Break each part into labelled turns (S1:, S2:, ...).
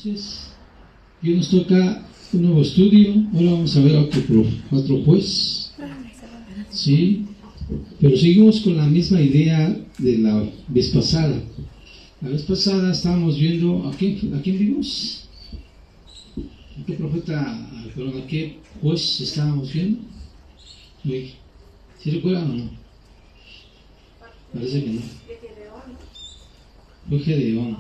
S1: noches. Hoy nos toca un nuevo estudio. Ahora vamos a ver otro juez. Sí, pero seguimos con la misma idea de la vez pasada. La vez pasada estábamos viendo ¿a quién vimos? ¿A qué profeta, perdón, a qué juez estábamos viendo? ¿Sí recuerdan o no? Parece que no. Fue Gedeón.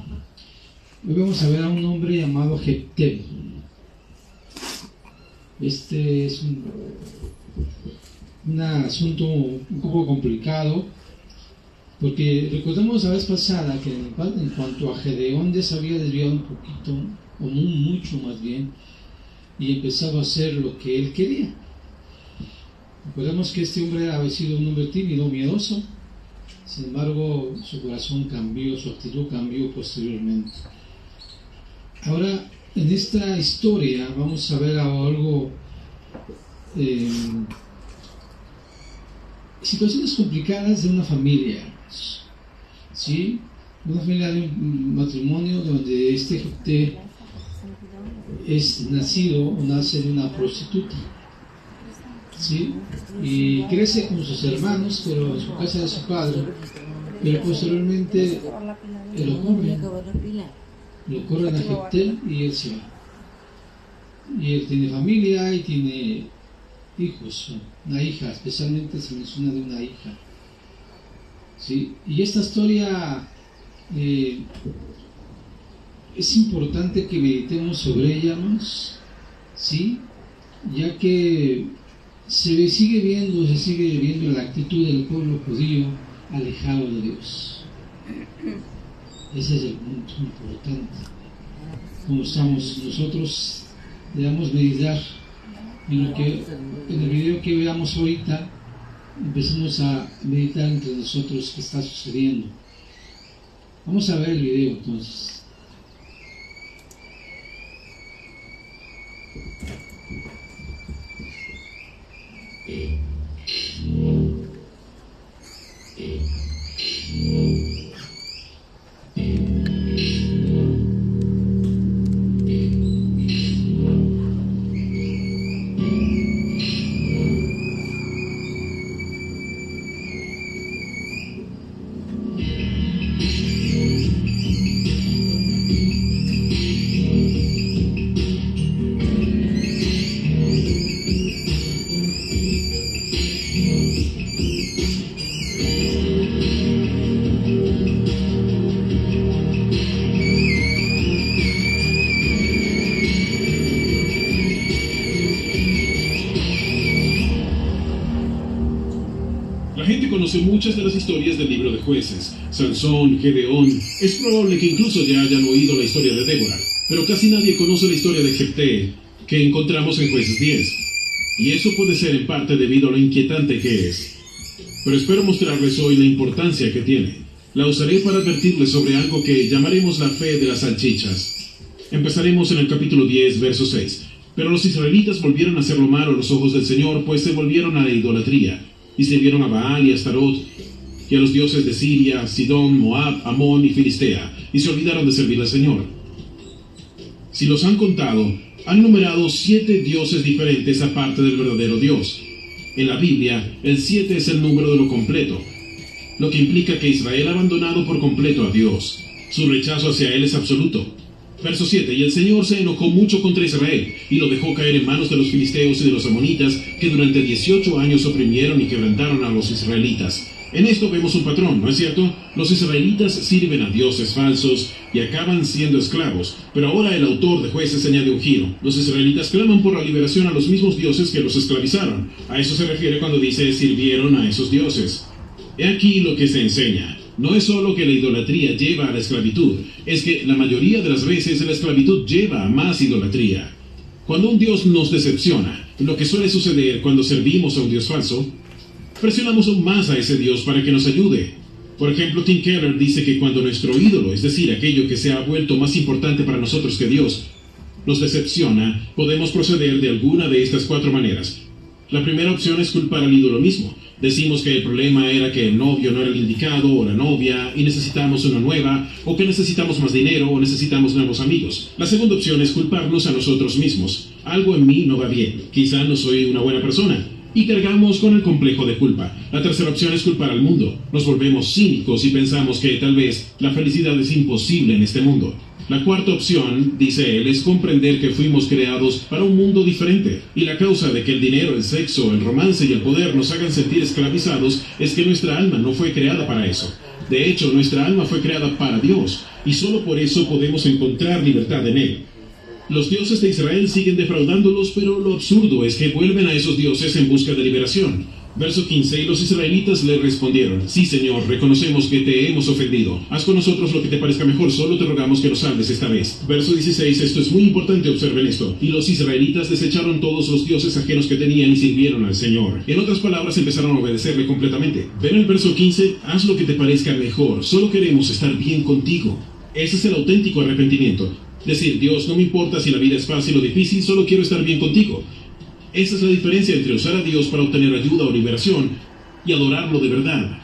S1: Hoy vamos a ver a un hombre llamado Jefté. Este es un asunto un poco complicado, porque recordamos la vez pasada que en cuanto a Gedeón ya se había desviado un poquito, o mucho más bien, y empezaba a hacer lo que él quería. Recordamos que este hombre había sido un hombre tímido, miedoso. Sin embargo, su corazón cambió, su actitud cambió posteriormente. Ahora, en esta historia vamos a ver algo, situaciones complicadas de una familia, ¿sí? Una familia de un matrimonio donde este Jefté nace de una prostituta, ¿sí? Y crece con sus hermanos, pero en su casa de su padre, pero posteriormente lo corren a Jefté y él se va. Y él tiene familia y tiene hijos, una hija, especialmente se menciona de una hija, ¿sí? Y esta historia es importante que meditemos sobre ella, ¿sí? Ya que se sigue viendo la actitud del pueblo judío alejado de Dios. Ese es el punto importante. Como estamos nosotros, debemos meditar en lo que en el video que veamos ahorita. Empecemos a meditar entre nosotros qué está sucediendo. Vamos a ver el video entonces.
S2: Muchas de las historias del libro de Jueces, Sansón, Gedeón. Es probable que incluso ya hayan oído la historia de Débora, pero casi nadie conoce la historia de Jefté, que encontramos en Jueces 10. Y eso puede ser en parte debido a lo inquietante que es. Pero espero mostrarles hoy la importancia que tiene. La usaré para advertirles sobre algo que llamaremos la fe de las salchichas. Empezaremos en el capítulo 10, verso 6. Pero los israelitas volvieron a hacer lo malo a los ojos del Señor, pues se volvieron a la idolatría. Y sirvieron a Baal y a Astarot, y a los dioses de Siria, Sidón, Moab, Amón y Filistea, y se olvidaron de servir al Señor. Si los han contado, han numerado 7 dioses diferentes aparte del verdadero Dios. En la Biblia, el 7 es el número de lo completo, lo que implica que Israel ha abandonado por completo a Dios. Su rechazo hacia Él es absoluto. Verso 7. Y el Señor se enojó mucho contra Israel, y lo dejó caer en manos de los filisteos y de los amonitas, que durante 18 años oprimieron y quebrantaron a los israelitas. En esto vemos un patrón, ¿no es cierto? Los israelitas sirven a dioses falsos y acaban siendo esclavos, pero ahora el autor de Jueces añade un giro. Los israelitas claman por la liberación a los mismos dioses que los esclavizaron. A eso se refiere cuando dice sirvieron a esos dioses. He aquí lo que se enseña. No es solo que la idolatría lleva a la esclavitud, es que la mayoría de las veces la esclavitud lleva a más idolatría. Cuando un Dios nos decepciona, lo que suele suceder cuando servimos a un Dios falso, presionamos aún más a ese Dios para que nos ayude. Por ejemplo, Tim Keller dice que cuando nuestro ídolo, es decir, aquello que se ha vuelto más importante para nosotros que Dios, nos decepciona, podemos proceder de alguna de estas 4 maneras. La primera opción es culpar al ídolo mismo. Decimos que el problema era que el novio no era el indicado o la novia y necesitamos una nueva, o que necesitamos más dinero o necesitamos nuevos amigos. La segunda opción es culparnos a nosotros mismos. Algo en mí no va bien. Quizá no soy una buena persona. Y cargamos con el complejo de culpa. La tercera opción es culpar al mundo. Nos volvemos cínicos y pensamos que tal vez la felicidad es imposible en este mundo. La cuarta opción, dice él, es comprender que fuimos creados para un mundo diferente. Y la causa de que el dinero, el sexo, el romance y el poder nos hagan sentir esclavizados es que nuestra alma no fue creada para eso. De hecho, nuestra alma fue creada para Dios, y solo por eso podemos encontrar libertad en Él. Los dioses de Israel siguen defraudándolos, pero lo absurdo es que vuelven a esos dioses en busca de liberación. Verso 15, y los israelitas le respondieron: sí, Señor, reconocemos que te hemos ofendido. Haz con nosotros lo que te parezca mejor, solo te rogamos que nos salves esta vez. Verso 16, esto es muy importante, observen esto. Y los israelitas desecharon todos los dioses ajenos que tenían y sirvieron al Señor. En otras palabras, empezaron a obedecerle completamente. Ven el verso 15, haz lo que te parezca mejor, solo queremos estar bien contigo. Ese es el auténtico arrepentimiento. Decir: Dios, no me importa si la vida es fácil o difícil, solo quiero estar bien contigo. Esa es la diferencia entre usar a Dios para obtener ayuda o liberación y adorarlo de verdad.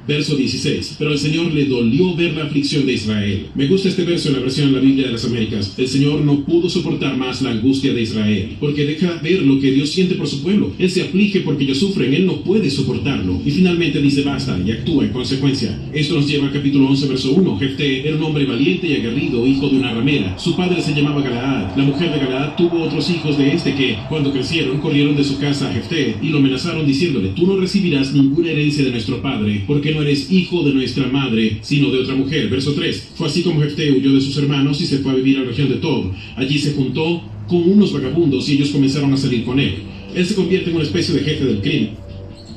S2: Verso 16. Pero al Señor le dolió ver la aflicción de Israel. Me gusta este verso en la versión de la Biblia de las Américas. El Señor no pudo soportar más la angustia de Israel, porque deja ver lo que Dios siente por su pueblo. Él se aflige porque ellos sufren, Él no puede soportarlo. Y finalmente dice basta y actúa en consecuencia. Esto nos lleva al capítulo 11, verso 1. Jefté era un hombre valiente y aguerrido, hijo de una ramera. Su padre se llamaba Galaad. La mujer de Galaad tuvo otros hijos de este que, cuando crecieron, corrieron de su casa a Jefté y lo amenazaron diciéndole: tú no recibirás ninguna herencia de nuestro padre, porque no eres hijo de nuestra madre, sino de otra mujer. Verso 3. Fue así como Jefté huyó de sus hermanos y se fue a vivir a la región de Tob. Allí se juntó con unos vagabundos y ellos comenzaron a salir con él. Él se convierte en una especie de jefe del crimen.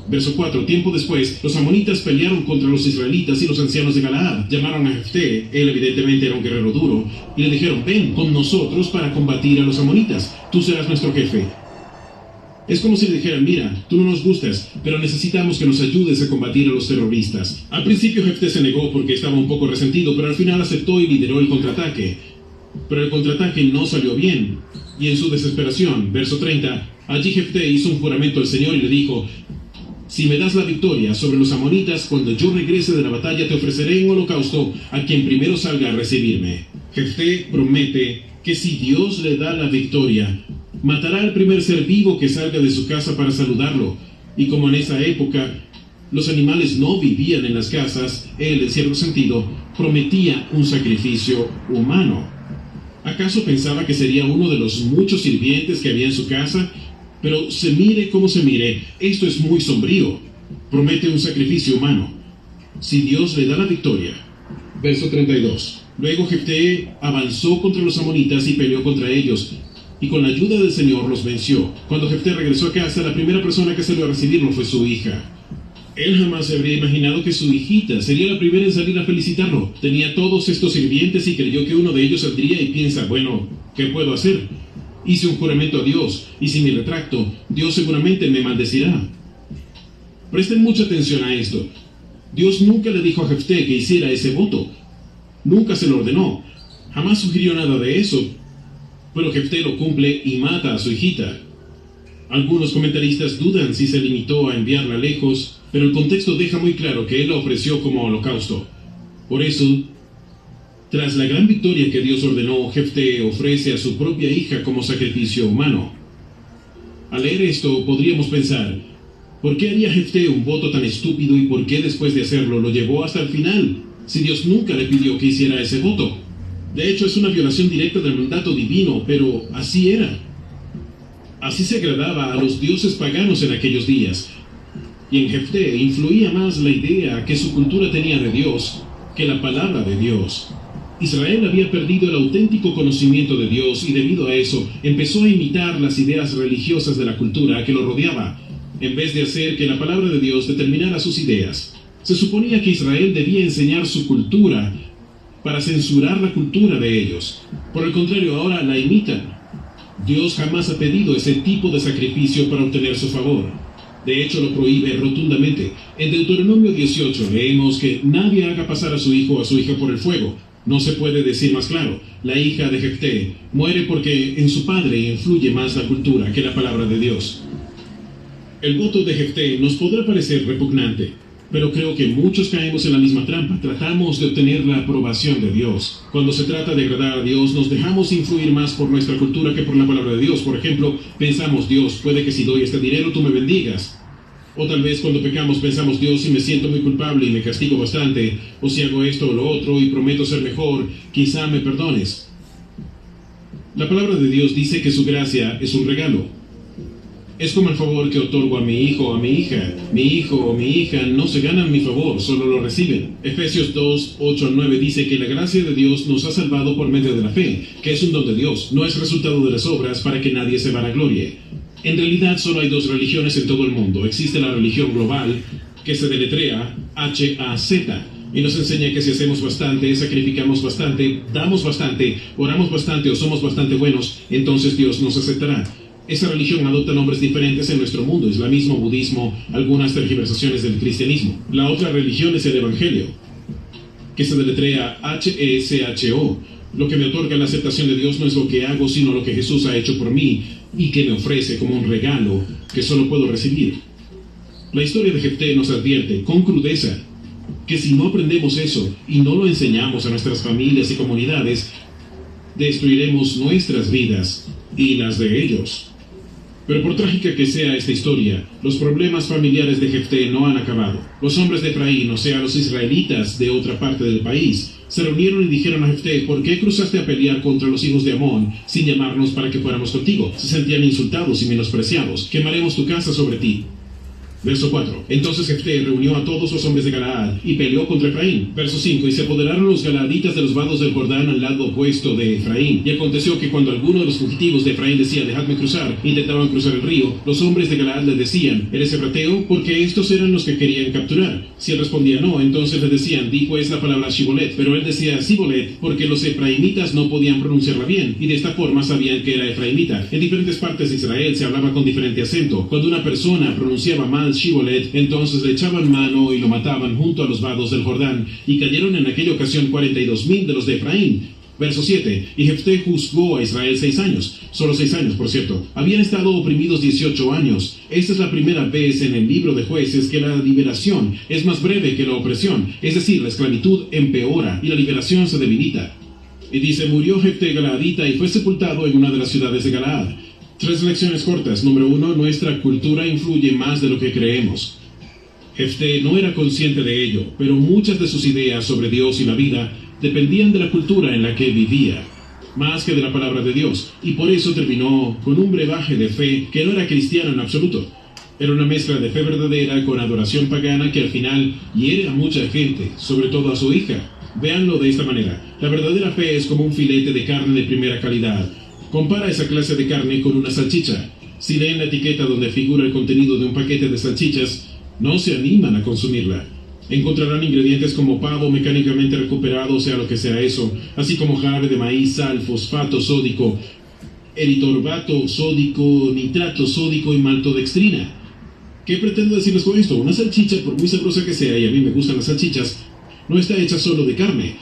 S2: Verso 4. Tiempo después, los amonitas pelearon contra los israelitas y los ancianos de Galaad llamaron a Jefté, él evidentemente era un guerrero duro, y le dijeron: ven con nosotros para combatir a los amonitas, tú serás nuestro jefe. Es como si le dijeran: mira, tú no nos gustas, pero necesitamos que nos ayudes a combatir a los terroristas. Al principio Jefté se negó porque estaba un poco resentido, pero al final aceptó y lideró el contraataque. Pero el contraataque no salió bien, y en su desesperación, verso 30, allí Jefté hizo un juramento al Señor y le dijo: si me das la victoria sobre los amonitas, cuando yo regrese de la batalla te ofreceré en holocausto a quien primero salga a recibirme. Jefté promete que si Dios le da la victoria, matará al primer ser vivo que salga de su casa para saludarlo. Y como en esa época los animales no vivían en las casas, él, en cierto sentido, prometía un sacrificio humano. ¿Acaso pensaba que sería uno de los muchos sirvientes que había en su casa? Pero se mire como se mire, esto es muy sombrío. Promete un sacrificio humano. Si Dios le da la victoria. Verso 32. Luego Jefté avanzó contra los amonitas y peleó contra ellos, y con la ayuda del Señor los venció. Cuando Jefté regresó a casa, la primera persona que salió a recibirlo fue su hija. Él jamás se habría imaginado que su hijita sería la primera en salir a felicitarlo. Tenía todos estos sirvientes y creyó que uno de ellos saldría y piensa: bueno, ¿qué puedo hacer? Hice un juramento a Dios, y si me retracto, Dios seguramente me maldecirá. Presten mucha atención a esto. Dios nunca le dijo a Jefté que hiciera ese voto. Nunca se lo ordenó. Jamás sugirió nada de eso. Pero Jefté lo cumple y mata a su hijita. Algunos comentaristas dudan si se limitó a enviarla lejos, pero el contexto deja muy claro que él la ofreció como holocausto. Por eso, tras la gran victoria que Dios ordenó, Jefté ofrece a su propia hija como sacrificio humano. Al leer esto, podríamos pensar: ¿por qué haría Jefté un voto tan estúpido y por qué después de hacerlo lo llevó hasta el final, si Dios nunca le pidió que hiciera ese voto? De hecho, es una violación directa del mandato divino, pero así era. Así se agradaba a los dioses paganos en aquellos días. Y en Jefté influía más la idea que su cultura tenía de Dios que la palabra de Dios. Israel había perdido el auténtico conocimiento de Dios y debido a eso empezó a imitar las ideas religiosas de la cultura que lo rodeaba, en vez de hacer que la palabra de Dios determinara sus ideas. Se suponía que Israel debía enseñar su cultura para censurar la cultura de ellos. Por el contrario, ahora la imitan. Dios jamás ha pedido ese tipo de sacrificio para obtener su favor. De hecho, lo prohíbe rotundamente. En Deuteronomio 18 leemos que nadie haga pasar a su hijo o a su hija por el fuego. No se puede decir más claro. La hija de Jefté muere porque en su padre influye más la cultura que la palabra de Dios. El voto de Jefté nos podrá parecer repugnante, pero creo que muchos caemos en la misma trampa. Tratamos de obtener la aprobación de Dios. Cuando se trata de agradar a Dios, nos dejamos influir más por nuestra cultura que por la palabra de Dios. Por ejemplo, pensamos, Dios, puede que si doy este dinero tú me bendigas. O tal vez cuando pecamos pensamos, Dios, si me siento muy culpable y me castigo bastante, o si hago esto o lo otro y prometo ser mejor, quizá me perdones. La palabra de Dios dice que su gracia es un regalo. Es como el favor que otorgo a mi hijo o a mi hija. Mi hijo o mi hija no se ganan mi favor, solo lo reciben. Efesios 2, 8 al 9 dice que la gracia de Dios nos ha salvado por medio de la fe, que es un don de Dios, no es resultado de las obras para que nadie se vanaglorie. En realidad solo hay dos religiones en todo el mundo. Existe la religión global, que se deletrea H-A-Z, y nos enseña que si hacemos bastante, sacrificamos bastante, damos bastante, oramos bastante o somos bastante buenos, entonces Dios nos aceptará. Esa religión adopta nombres diferentes en nuestro mundo: islamismo, budismo, algunas tergiversaciones del cristianismo. La otra religión es el Evangelio, que se deletrea H-E-C-H-O. Lo que me otorga la aceptación de Dios no es lo que hago, sino lo que Jesús ha hecho por mí y que me ofrece como un regalo que solo puedo recibir. La historia de Jefté nos advierte con crudeza que si no aprendemos eso y no lo enseñamos a nuestras familias y comunidades, destruiremos nuestras vidas y las de ellos. Pero por trágica que sea esta historia, los problemas familiares de Jefté no han acabado. Los hombres de Efraín, o sea, los israelitas de otra parte del país, se reunieron y dijeron a Jefté: ¿por qué cruzaste a pelear contra los hijos de Amón sin llamarnos para que fuéramos contigo? Se sentían insultados y menospreciados. Quemaremos tu casa sobre ti. Verso 4. Entonces Jefté reunió a todos los hombres de Galaad y peleó contra Efraín. Verso 5. Y se apoderaron los galaaditas de los vados del Jordán al lado opuesto de Efraín. Y aconteció que cuando alguno de los fugitivos de Efraín decía: dejadme cruzar, intentaban cruzar el río, los hombres de Galaad le decían: ¿eres efrateo? Porque estos eran los que querían capturar. Si él respondía no, entonces le decían: di pues la palabra Shibolet. Pero él decía Sibolet porque los efraimitas no podían pronunciarla bien, y de esta forma sabían que era efraimita. En diferentes partes de Israel se hablaba con diferente acento. Cuando una persona pronunciaba mal Shibolet, entonces le echaban mano y lo mataban junto a los vados del Jordán, y cayeron en aquella ocasión 42,000 de los de Efraín. Verso 7. Y Jefté juzgó a Israel 6 años. Solo 6 años, por cierto. Habían estado oprimidos 18 años. Esta es la primera vez en el libro de Jueces que la liberación es más breve que la opresión. Es decir, la esclavitud empeora y la liberación se debilita. Y dice: murió Jefté Galaadita y fue sepultado en una de las ciudades de Galaad. 3 lecciones cortas. Número 1. Nuestra cultura influye más de lo que creemos. Jefté no era consciente de ello, pero muchas de sus ideas sobre Dios y la vida dependían de la cultura en la que vivía, más que de la palabra de Dios, y por eso terminó con un brebaje de fe que no era cristiano en absoluto. Era una mezcla de fe verdadera con adoración pagana que al final hiere a mucha gente, sobre todo a su hija. Véanlo de esta manera: la verdadera fe es como un filete de carne de primera calidad. Compara esa clase de carne con una salchicha. Si leen la etiqueta donde figura el contenido de un paquete de salchichas, no se animan a consumirla. Encontrarán ingredientes como pavo mecánicamente recuperado, sea lo que sea eso, así como jarabe de maíz, sal, fosfato sódico, eritorbato sódico, nitrato sódico y maltodextrina. ¿Qué pretendo decirles con esto? Una salchicha, por muy sabrosa que sea, y a mí me gustan las salchichas, no está hecha solo de carne.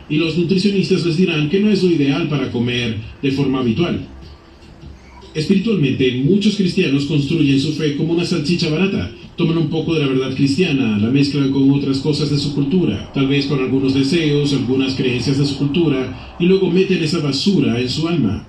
S2: Y los nutricionistas les dirán que no es lo ideal para comer de forma habitual. Espiritualmente, muchos cristianos construyen su fe como una salchicha barata. Toman un poco de la verdad cristiana, la mezclan con otras cosas de su cultura, tal vez con algunos deseos, algunas creencias de su cultura, y luego meten esa basura en su alma.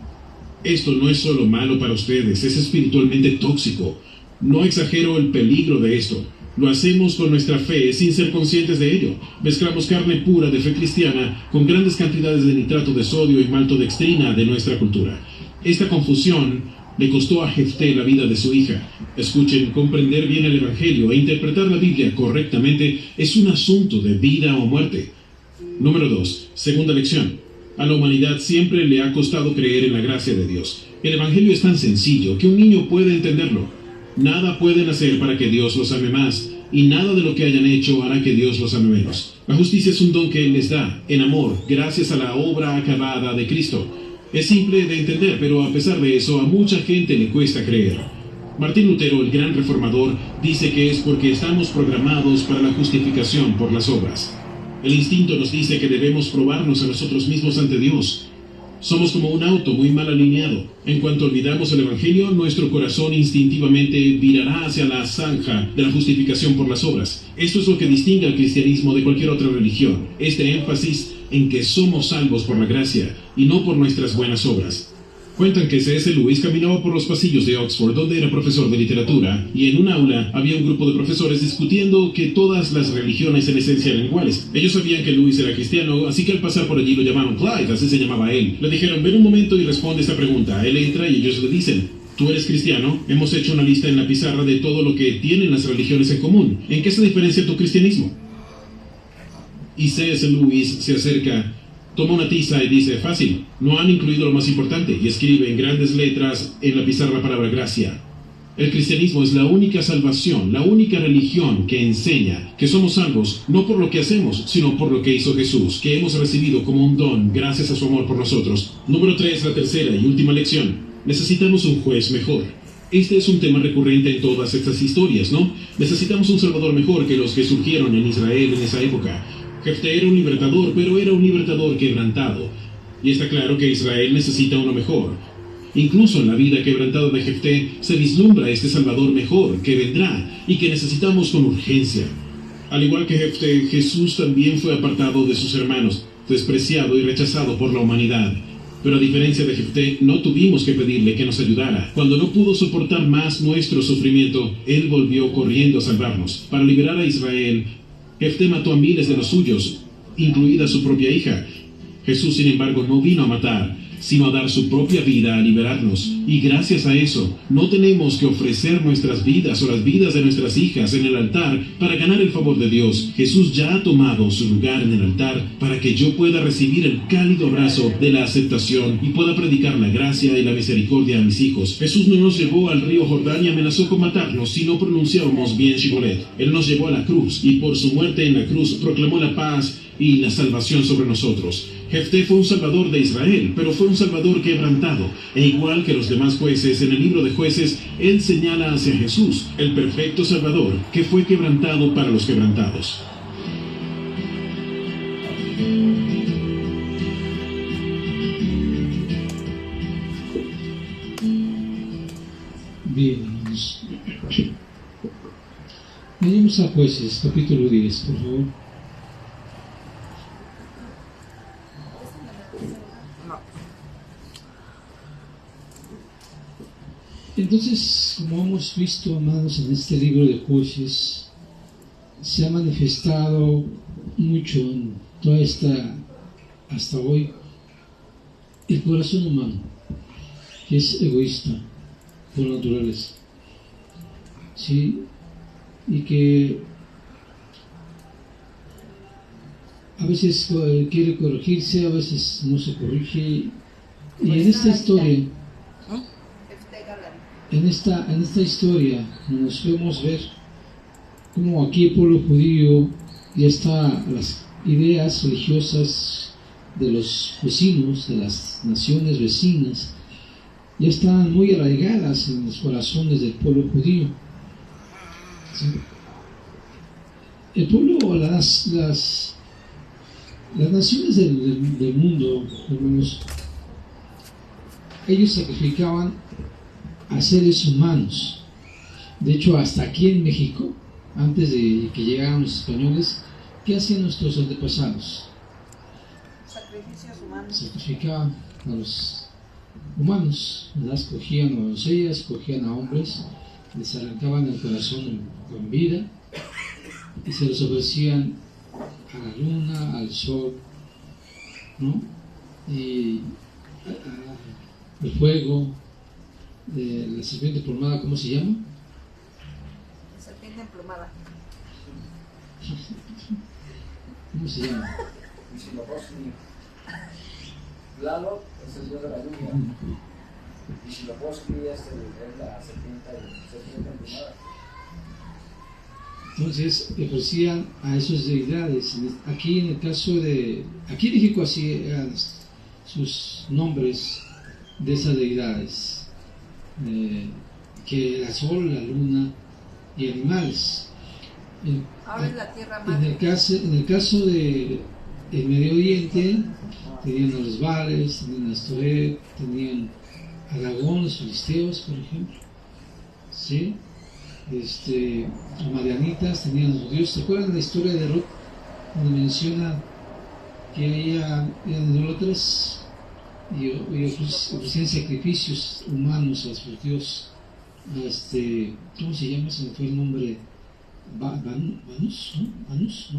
S2: Esto no es solo malo para ustedes, es espiritualmente tóxico. No exagero el peligro de esto. Lo hacemos con nuestra fe sin ser conscientes de ello. Mezclamos carne pura de fe cristiana con grandes cantidades de nitrato de sodio y maltodextrina de nuestra cultura. Esta confusión le costó a Jefté la vida de su hija. Escuchen, comprender bien el Evangelio e interpretar la Biblia correctamente es un asunto de vida o muerte. Número 2. Segunda lección. A la humanidad siempre le ha costado creer en la gracia de Dios. El Evangelio es tan sencillo que un niño puede entenderlo. Nada pueden hacer para que Dios los ame más, y nada de lo que hayan hecho hará que Dios los ame menos. La justicia es un don que Él les da, en amor, gracias a la obra acabada de Cristo. Es simple de entender, pero a pesar de eso, a mucha gente le cuesta creer. Martín Lutero, el gran reformador, dice que es porque estamos programados para la justificación por las obras. El instinto nos dice que debemos probarnos a nosotros mismos ante Dios. Somos como un auto muy mal alineado. En cuanto olvidamos el Evangelio, nuestro corazón instintivamente virará hacia la zanja de la justificación por las obras. Esto es lo que distingue al cristianismo de cualquier otra religión. Este énfasis en que somos salvos por la gracia y no por nuestras buenas obras. Cuentan que C.S. Lewis caminaba por los pasillos de Oxford, donde era profesor de literatura, y en un aula había un grupo de profesores discutiendo que todas las religiones en esencia eran iguales. Ellos sabían que Lewis era cristiano, así que al pasar por allí lo llamaron Clyde, así se llamaba él. Le dijeron, ven un momento y responde esta pregunta. Él entra y ellos le dicen, ¿tú eres cristiano? Hemos hecho una lista en la pizarra de todo lo que tienen las religiones en común. ¿En qué se diferencia tu cristianismo? Y C.S. Lewis se acerca, toma una tiza y dice, fácil, no han incluido lo más importante, y escribe en grandes letras en la pizarra la palabra gracia. El cristianismo es la única salvación, la única religión que enseña que somos salvos no por lo que hacemos, sino por lo que hizo Jesús, que hemos recibido como un don gracias a su amor por nosotros. Número 3, la tercera y última lección. Necesitamos un juez mejor. Este es un tema recurrente en todas estas historias, ¿no? Necesitamos un salvador mejor que los que surgieron en Israel en esa época. Jefté era un libertador, pero era un libertador quebrantado. Y está claro que Israel necesita uno mejor. Incluso en la vida quebrantada de Jefté se vislumbra este Salvador mejor que vendrá y que necesitamos con urgencia. Al igual que Jefté, Jesús también fue apartado de sus hermanos, despreciado y rechazado por la humanidad. Pero a diferencia de Jefté, no tuvimos que pedirle que nos ayudara. Cuando no pudo soportar más nuestro sufrimiento, Él volvió corriendo a salvarnos. Para liberar a Israel, Jefté mató a miles de los suyos, incluida su propia hija. Jesús, sin embargo, no vino a matar, sino a dar su propia vida a liberarnos. Y gracias a eso, no tenemos que ofrecer nuestras vidas o las vidas de nuestras hijas en el altar para ganar el favor de Dios. Jesús ya ha tomado su lugar en el altar para que yo pueda recibir el cálido abrazo de la aceptación y pueda predicar la gracia y la misericordia a mis hijos. Jesús no nos llevó al río Jordán y amenazó con matarnos si no pronunciábamos bien Shibolet. Él nos llevó a la cruz y por su muerte en la cruz proclamó la paz y la salvación sobre nosotros. Jefté fue un salvador de Israel, pero fue un salvador quebrantado, e igual que los demás jueces, en el libro de Jueces, él señala hacia Jesús, el perfecto salvador, que fue quebrantado para los quebrantados.
S1: Bien, hermanos. Venimos a Jueces, capítulo 10, por favor. Entonces, como hemos visto, amados, en este libro de Jueces, se ha manifestado mucho en toda hasta hoy, el corazón humano, que es egoísta por naturaleza, ¿sí? Y que a veces quiere corregirse, a veces no se corrige, y en esta historia, en esta historia nos podemos ver como aquí el pueblo judío ya está, las ideas religiosas de los vecinos, de las naciones vecinas, ya están muy arraigadas en los corazones del pueblo judío. ¿Sí? El pueblo, las naciones del mundo, hermanos, ellos sacrificaban a seres humanos. De hecho, hasta aquí en México, antes de que llegaran los españoles, ¿qué hacían nuestros antepasados?
S3: Sacrificios humanos.
S1: Sacrificaban a los humanos, ¿verdad? Cogían a doncellas, cogían a hombres, les arrancaban el corazón con vida y se los ofrecían a la luna, al sol, ¿no? Y al fuego. La serpiente emplumada, ¿cómo se llama?
S3: La serpiente emplumada.
S1: ¿Cómo se llama?
S4: Lalo es el dios de la lluvia. Y Huitzilopochtli es la serpiente emplumada.
S1: Entonces ofrecían a esas deidades. Aquí en el caso aquí en México así eran sus nombres de esas deidades. Que el sol, la luna y animales.
S3: Ahora es la tierra madre.
S1: En el caso de el Medio Oriente, tenían a los Baales, tenían a Astoret, tenían a Aragón, los filisteos, por ejemplo, ¿sí? Los madianitas tenían a los judíos. ¿Se acuerdan de la historia de Ruth? Donde menciona que eran idólatras y ofrecían sacrificios humanos a sus dioses. ¿Cómo se llama? Se me fue el nombre. ¿Vanus? ¿No? ¿Vanus?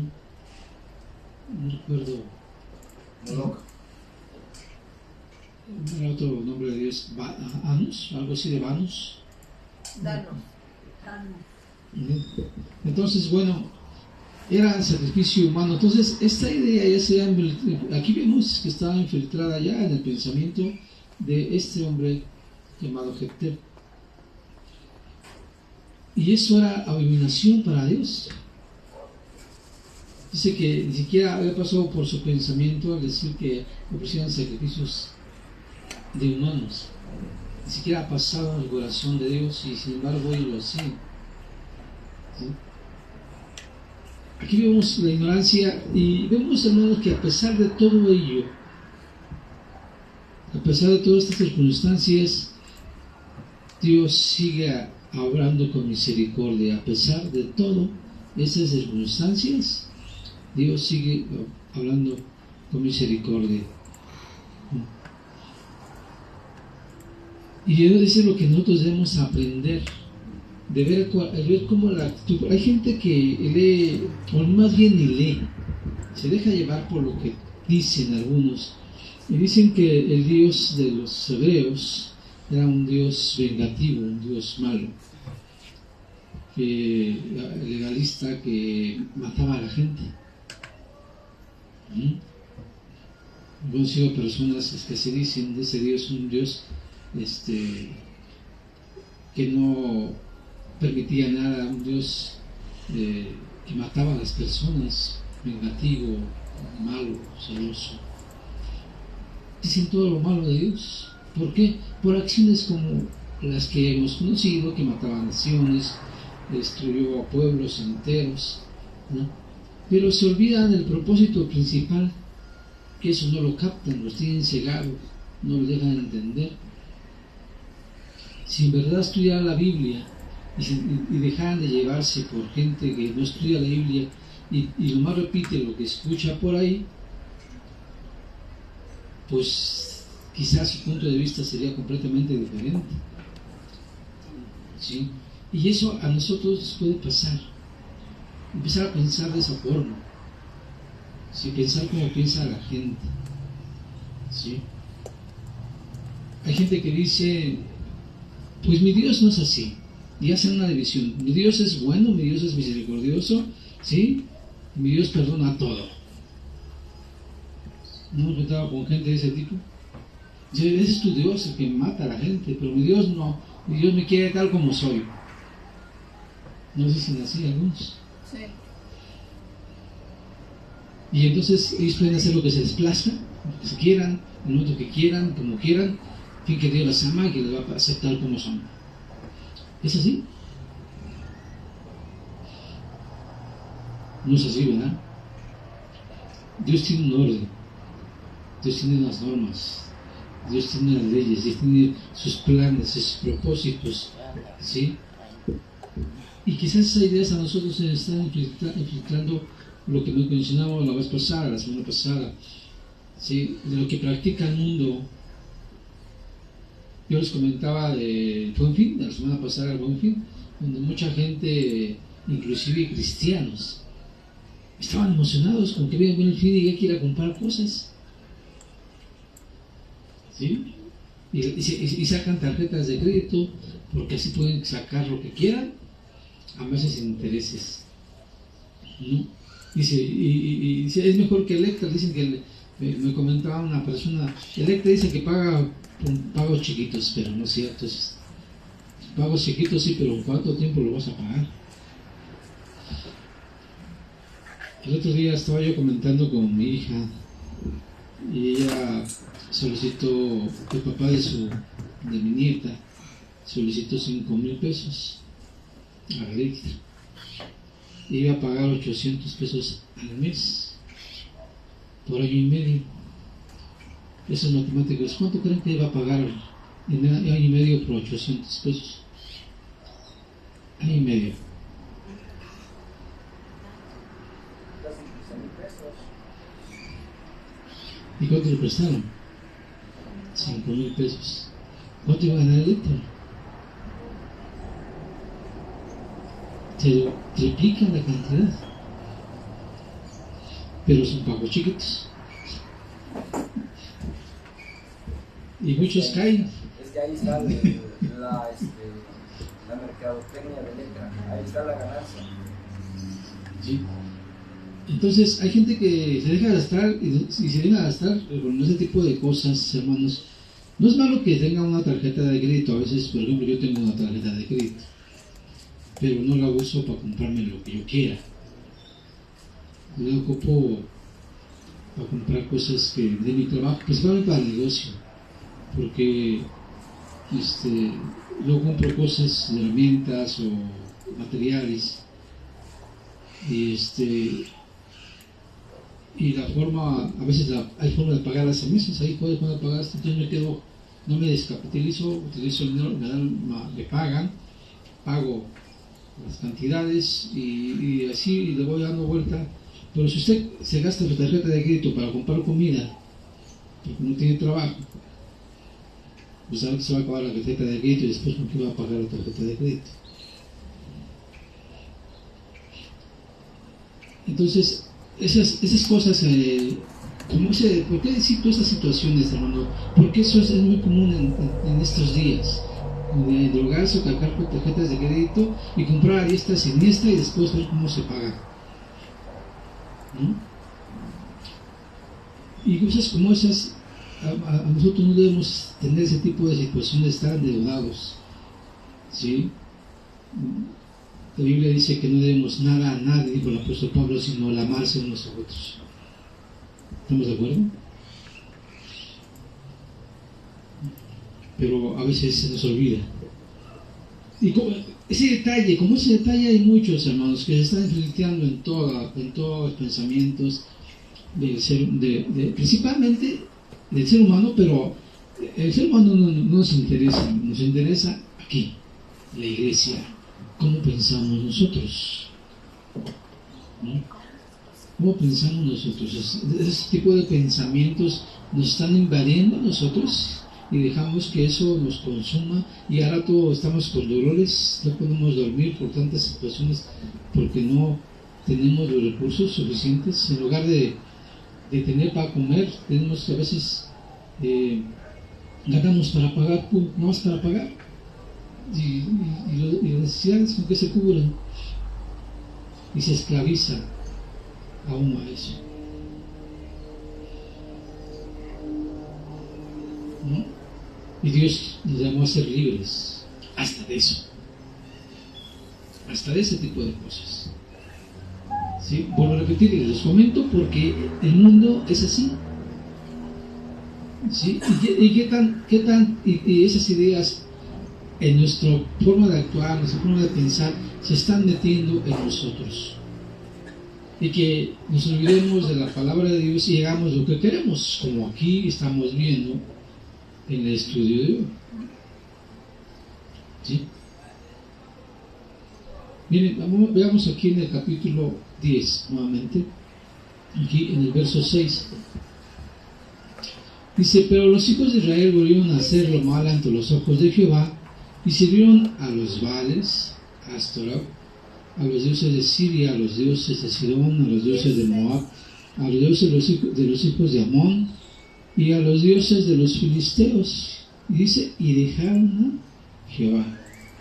S1: No recuerdo.
S4: Moloch.
S1: Era otro nombre de Dios. ¿Anus? Algo así de Vanus.
S3: Danos.
S1: Entonces, bueno, era sacrificio humano. Entonces, esta idea ya se ha, aquí vemos que estaba infiltrada ya en el pensamiento de este hombre llamado Jefté. Y eso era abominación para Dios. Dice que ni siquiera había pasado por su pensamiento al decir que ofrecían sacrificios de humanos. Ni siquiera ha pasado en el corazón de Dios y sin embargo ellos lo hacían. ¿Sí? Aquí vemos la ignorancia y vemos, hermanos, que a pesar de todo ello, a pesar de todas estas circunstancias, Dios sigue obrando con misericordia. A pesar de todas esas circunstancias, Dios sigue hablando con misericordia. Y eso es lo que nosotros debemos aprender, de ver cómo la actitud. Hay gente que lee, o más bien ni lee, se deja llevar por lo que dicen algunos, y dicen que el Dios de los hebreos era un Dios vengativo, un Dios malo, legalista, que mataba a la gente. He conocido personas que se dicen de ese Dios, un Dios que no permitía nada, un Dios que mataba a las personas, vengativo, malo, celoso. Dicen todo lo malo de Dios. ¿Por qué? Por acciones como las que hemos conocido, que mataba naciones, destruyó a pueblos enteros, ¿no? Pero se olvidan del propósito principal, que eso no lo captan, los tienen cegados, no lo dejan entender. Si en verdad estudiaran la Biblia y dejaran de llevarse por gente que no estudia la Biblia y nomás repite lo que escucha por ahí, pues quizás su punto de vista sería completamente diferente. ¿Sí? Y eso a nosotros nos puede pasar, empezar a pensar de esa forma, ¿sí? Pensar como piensa la gente, ¿sí? Hay gente que dice, pues mi Dios no es así, y hacen una división. Mi Dios es bueno, mi Dios es misericordioso, ¿sí? Mi Dios perdona todo. ¿No me encontraba con gente de ese tipo? Ese es tu Dios, el que mata a la gente, pero mi Dios no, mi Dios me quiere tal como soy. ¿No dicen así algunos?
S3: Sí.
S1: Y entonces ellos pueden hacer lo que se les plazca, lo que quieran, en el momento que quieran, como quieran, en fin, que Dios las ama y que les va a aceptar como son. ¿Es así? No es así, ¿verdad? Dios tiene un orden, Dios tiene unas normas, Dios tiene las leyes, Dios tiene sus planes, sus propósitos, ¿sí? Y quizás esas ideas a nosotros se están infiltrando lo que nos mencionamos la semana pasada, ¿sí? De lo que practica el mundo. Yo les comentaba del Buen Fin, de la semana pasada del Buen Fin, donde mucha gente, inclusive cristianos, estaban emocionados con que viene el Buen Fin y ya quiera comprar cosas, ¿sí? Y sacan tarjetas de crédito porque así pueden sacar lo que quieran a meses sin intereses, ¿no? Dice, y dice, es mejor que Electra. Dicen que me comentaba una persona, Electra dice que paga pagos chiquitos, pero no es cierto. Pagos chiquitos sí, pero ¿en cuánto tiempo lo vas a pagar? El otro día estaba yo comentando con mi hija y ella solicitó, el papá de mi nieta solicitó 5,000 pesos a Electra. Iba a pagar 800 pesos al mes. por año y medio. Esos matemáticos, ¿cuánto creen que va a pagar en año y medio por 800 pesos? Año y medio.
S4: Casi 15,000 pesos.
S1: ¿Y cuánto le prestaron? 5,000 pesos. ¿Cuánto iba a ganar el litro? Se triplican la cantidad. Pero son pagos chiquitos. Y muchos caen.
S4: Es que ahí está la mercadotecnia de letra, ahí está la ganancia.
S1: ¿Sí? Entonces hay gente que se deja gastar y se deja gastar con ese tipo de cosas, hermanos. No es malo que tenga una tarjeta de crédito. A veces, por ejemplo, yo tengo una tarjeta de crédito, pero no la uso para comprarme lo que yo quiera. Yo la ocupo para comprar cosas que de mi trabajo, principalmente para el negocio, porque yo compro cosas, herramientas o materiales, y la forma, a veces hay forma de pagar las meses, ahí puedes pagar, entonces no me descapitalizo, utilizo el dinero, me pagan, pago las cantidades y así le voy dando vuelta. Pero si usted se gasta su tarjeta de crédito para comprar comida, porque no tiene trabajo, pues sabe que se va a acabar la tarjeta de crédito y después con qué va a pagar la tarjeta de crédito. Entonces, esas cosas, ¿por qué decir todas esas situaciones, hermano? Porque eso es muy común en estos días, de drogarse o cargar con tarjetas de crédito y comprar a diestra y siniestra y después ver cómo se paga, ¿no? Y cosas como esas, a nosotros no debemos tener ese tipo de situaciones de estar endeudados, ¿sí? La Biblia dice que no debemos nada a nadie, dijo el apóstol Pablo, sino el amarse unos a otros. ¿Estamos de acuerdo? Pero a veces se nos olvida. Y ese detalle hay muchos, hermanos, que se están infiltrando en todos los pensamientos del ser, principalmente del ser humano, pero el ser humano no nos interesa aquí, la iglesia. ¿Cómo pensamos nosotros? ¿No? ¿Cómo pensamos nosotros? Ese tipo de pensamientos nos están invadiendo a nosotros y dejamos que eso nos consuma y ahora todos estamos con dolores, no podemos dormir por tantas situaciones porque no tenemos los recursos suficientes. En lugar de tener para comer, tenemos a veces ganamos para pagar, no más para pagar. Y las necesidades con que se cubren y se esclaviza aún a eso, ¿no? Y Dios nos llamó a ser libres hasta de eso, hasta de ese tipo de cosas, ¿sí? Vuelvo a repetir y les comento porque el mundo es así, ¿sí? Y esas ideas en nuestra forma de actuar, nuestra forma de pensar, se están metiendo en nosotros. Y que nos olvidemos de la palabra de Dios y hagamos lo que queremos, como aquí estamos viendo en el estudio de hoy. ¿Sí? Miren, veamos aquí en el capítulo 10, nuevamente, aquí en el verso 6. Dice, pero los hijos de Israel volvieron a hacer lo malo ante los ojos de Jehová, y sirvieron a los Baales, a Astorat, a los dioses de Siria, a los dioses de Sidón, a los dioses de Moab, a los dioses de los hijos de Amón, y a los dioses de los filisteos. Y dice, y dejaron a Jehová,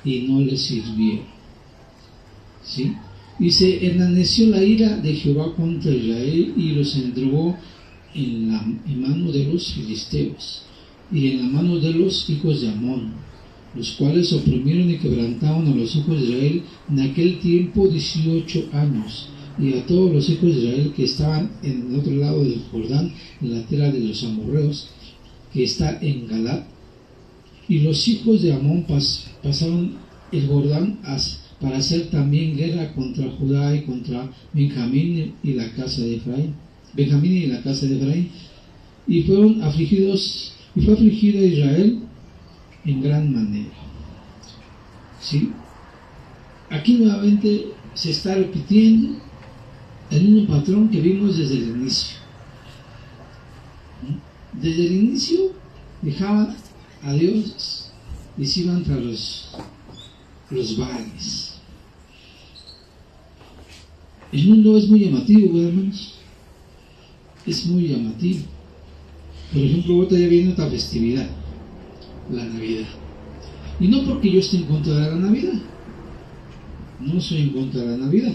S1: y no le sirvieron. ¿Sí? Dice, enardeció la ira de Jehová contra Israel, y los entregó en mano de los filisteos, y en la mano de los hijos de Amón, los cuales oprimieron y quebrantaron a los hijos de Israel en aquel tiempo 18 años, y a todos los hijos de Israel que estaban en el otro lado del Jordán, en la tierra de los amorreos, que está en Galaad. Y los hijos de Amón pasaron el Jordán para hacer también guerra contra Judá y contra Benjamín y la casa de Efraín. Benjamín y la casa de Efraín, y fueron afligidos, y fue afligida Israel en gran manera. ¿Sí? Aquí nuevamente se está repitiendo el mismo patrón que vimos desde el inicio. Desde el inicio dejaban a Dios y se iban tras los Baales. El mundo es muy llamativo, hermanos. Es muy llamativo. Por ejemplo, ahorita ya viene otra festividad, la Navidad. Y no porque yo esté en contra de la Navidad. No soy en contra de la Navidad.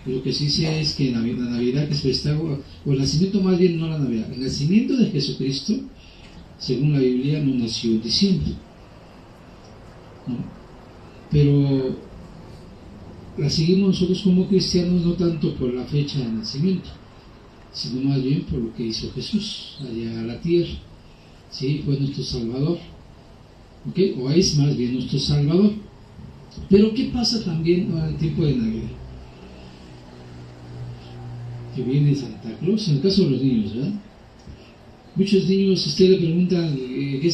S1: Lo que sí sé es que la Navidad que se festeja, o el nacimiento, más bien no la Navidad, el nacimiento de Jesucristo, según la Biblia, no nació en diciembre. ¿No? Pero la seguimos nosotros como cristianos no tanto por la fecha de nacimiento, sino más bien por lo que hizo Jesús allá a la tierra. ¿Sí? Fue nuestro Salvador. ¿Okay? O es más bien nuestro Salvador. Pero ¿qué pasa también en el tiempo de Navidad? Que viene Santa Claus, en el caso de los niños, ¿verdad? Muchos niños, usted le preguntan ¿qué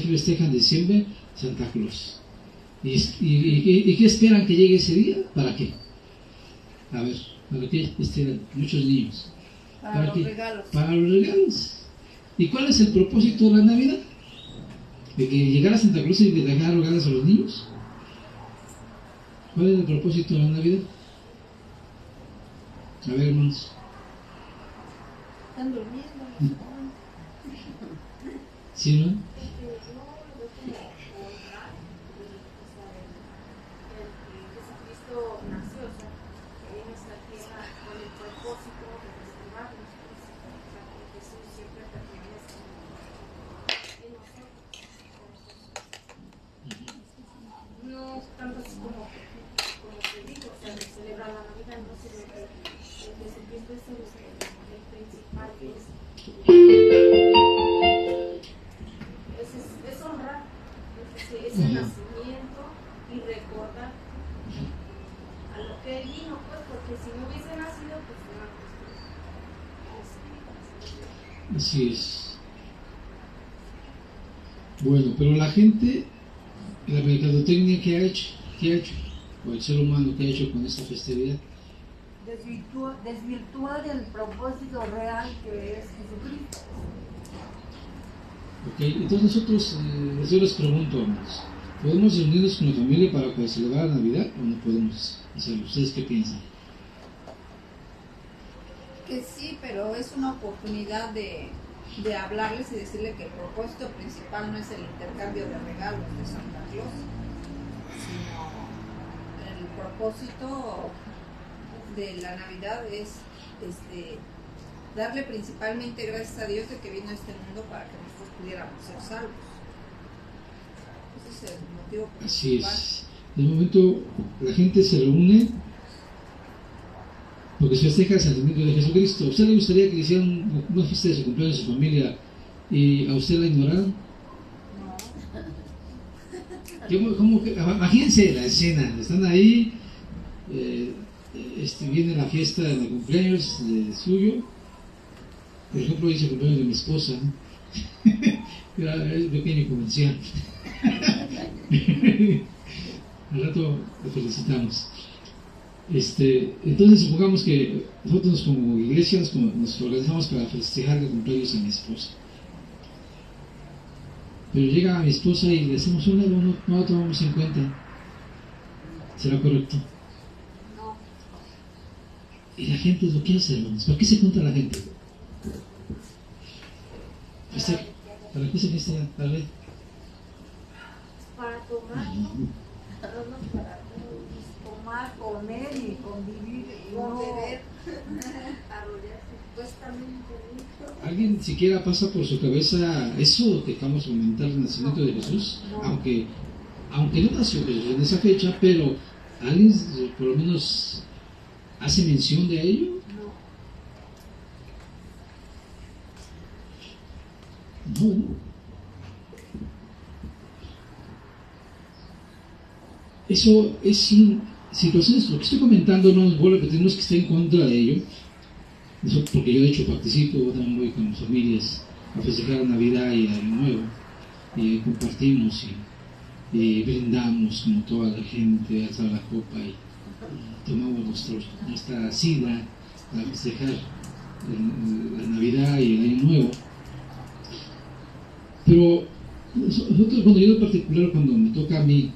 S1: festejan en diciembre? Santa Claus. ¿Y qué esperan que llegue ese día? ¿Para qué? A ver, ¿para qué esperan muchos niños?
S3: Para los regalos.
S1: Para los regalos. ¿Y cuál es el propósito de la Navidad? ¿De que llegara Santa Claus y le dejara regalos a los niños? ¿Cuál es el propósito de la Navidad? A ver, hermanos.
S3: Están durmiendo.
S1: ¿Sí, no?
S5: Es honrar ese nacimiento y recordar a lo que él vino, pues, porque si no hubiese nacido, pues no.
S1: Así es. Bueno, pero la gente, la mercadotecnia, ¿qué ha hecho? ¿Qué ha hecho? O el ser humano, ¿qué ha hecho con esta festividad?
S3: Desvirtuar el propósito real que es Jesucristo.
S1: Ok, entonces nosotros, yo les pregunto, hermanos, ¿podemos reunirnos con la familia para celebrar la Navidad o no podemos hacerlo? ¿Ustedes qué piensan?
S6: Que sí, pero es una oportunidad de hablarles y decirle que el propósito principal no es el intercambio de regalos de Santa Claus, sino el propósito de la Navidad es darle principalmente gracias a Dios de que vino a este mundo para que nosotros pudiéramos ser salvos. Ese es el motivo principal.
S1: Así es. De momento la gente se reúne porque se festeja el nacimiento de Jesucristo. ¿A usted le gustaría que le hicieran una fiesta de su cumpleaños en su familia y a usted la ignoraran? ¿Cómo que? Imagínense la escena, están ahí, viene la fiesta de cumpleaños suyo. Por ejemplo, dice el cumpleaños de mi esposa, ¿no? Es pequeño comercial. Al rato le felicitamos. Entonces supongamos que nosotros como iglesia nos organizamos para festejar el cumpleaños a mi esposa. Pero llega a mi esposa y le decimos no lo tomamos en cuenta. ¿Será correcto?
S3: No.
S1: Y la gente es lo que hace, hermanos. ¿Para qué se junta la gente? ¿Para qué se festeja? ¿Para ver?
S5: Para tomar, ¿no? Para
S3: Tomar, comer y convivir y
S5: no
S3: no
S5: beber, arrollarse supuestamente.
S1: ¿Alguien siquiera pasa por su cabeza eso que acabamos de comentar del nacimiento de Jesús?
S3: No.
S1: Aunque no nació Jesús en esa fecha, pero ¿alguien por lo menos hace mención de ello? No. Eso es sin situaciones, lo que estoy comentando, no vuelvo a repetir, no es que esté en contra de ello, Eso porque yo de hecho participo, yo también voy con mis familias a festejar Navidad y Año Nuevo, y compartimos y brindamos como toda la gente, alza la copa y tomamos nuestra sidra para festejar la Navidad y el Año Nuevo. Pero nosotros, cuando yo en particular, cuando me toca a mí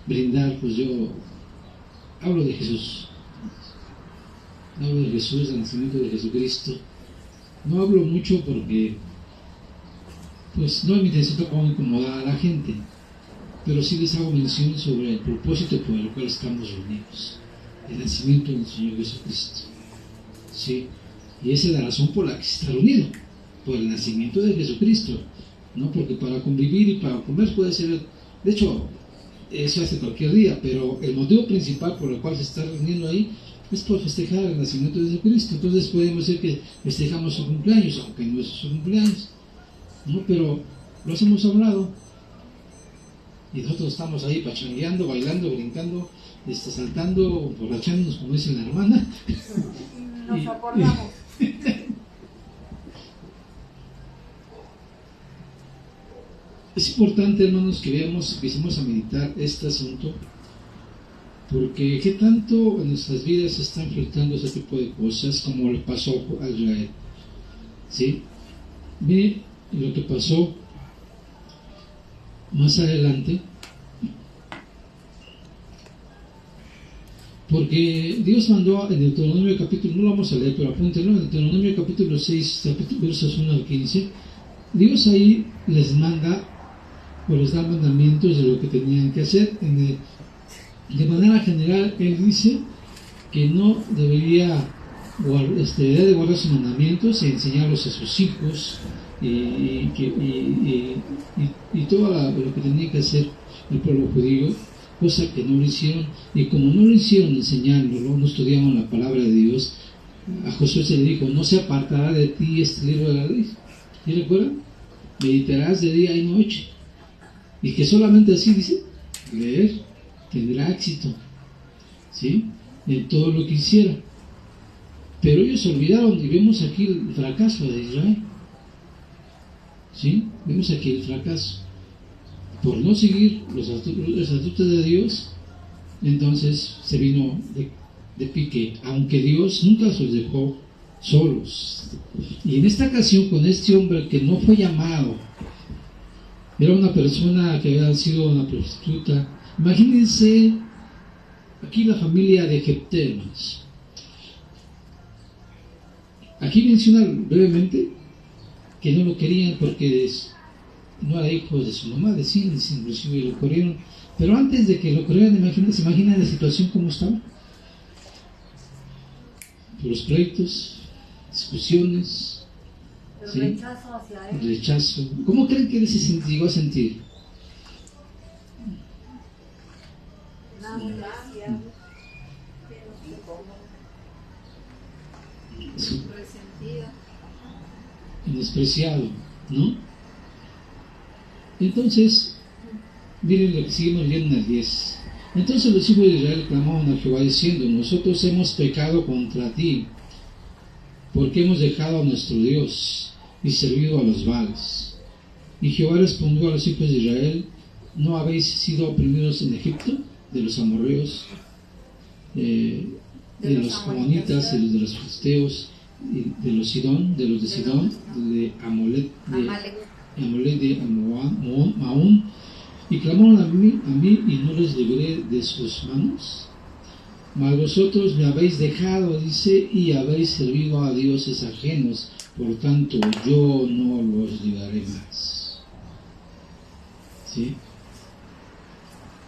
S1: brindar, pues yo hablo de Jesús, del nacimiento de Jesucristo. No hablo mucho porque pues no es mi intención tampoco incomodar a la gente, pero sí les hago mención sobre el propósito por el cual estamos reunidos, el nacimiento del Señor Jesucristo, ¿sí? Y esa es la razón por la que se está reunido, por el nacimiento de Jesucristo, no porque para convivir y para comer puede ser, de hecho eso hace cualquier día, pero el motivo principal por el cual se está reuniendo ahí es por festejar el nacimiento de Jesucristo. Entonces podemos decir que festejamos su cumpleaños, aunque no es su cumpleaños, ¿no? Pero lo hemos hablado y nosotros estamos ahí pachangueando, bailando, brincando, saltando, borrachándonos, como dice la hermana.
S3: Nos acordamos.
S1: Es importante, hermanos, que empecemos a meditar este asunto, porque qué tanto en nuestras vidas se están enfrentando ese tipo de cosas como le pasó a Israel, ¿sí? Ve lo que pasó más adelante, porque Dios mandó en Deuteronomio capítulo, no lo vamos a leer, pero apúntenlo, en Deuteronomio capítulo 6, versos 1 al 15, Dios ahí les manda o les da mandamientos de lo que tenían que hacer. De manera general, Él dice que no debería de guardar sus mandamientos y enseñarlos a sus hijos y todo lo que tenía que hacer el pueblo judío, cosa que no lo hicieron, y como no lo hicieron enseñándolo, no estudiaban la palabra de Dios, a Josué se le dijo: no se apartará de ti este libro de la ley, ¿y recuerdan? Meditarás de día y noche, y que solamente así dice, leer, tendrá éxito, ¿sí? En todo lo que hiciera. Pero ellos olvidaron, y vemos aquí el fracaso de Israel, ¿sí? Vemos aquí el fracaso por no seguir los estatutos de Dios. Entonces se vino de pique, aunque Dios nunca los dejó solos. Y en esta ocasión, con este hombre que no fue llamado, era una persona que había sido una prostituta. Imagínense aquí la familia de Jefté, hermanos. Aquí menciona brevemente que no lo querían porque no era hijo de su mamá, inclusive lo corrieron. Pero antes de que lo corrieran, se imaginan la situación como estaba. Por los pleitos, discusiones,
S3: El
S1: ¿sí?
S3: rechazo hacia él.
S1: El rechazo. ¿Cómo creen que él se llegó a sentir? Sí.
S6: Resentido.
S1: Despreciado, ¿no? Entonces, miren lo que seguimos leyendo en el 10. Entonces los hijos de Israel clamaron a Jehová diciendo: nosotros hemos pecado contra ti, porque hemos dejado a nuestro Dios y servido a los Baales. Y Jehová respondió a los hijos de Israel: ¿no habéis sido oprimidos en Egipto de los amorreos, de los amonitas, de los filisteos, de los de Sidón, de Amalek, de Maón? Y clamaron a mí y no les libré de sus manos. Mas vosotros me habéis dejado, dice, y habéis servido a dioses ajenos, por tanto yo no los libraré más. ¿Sí?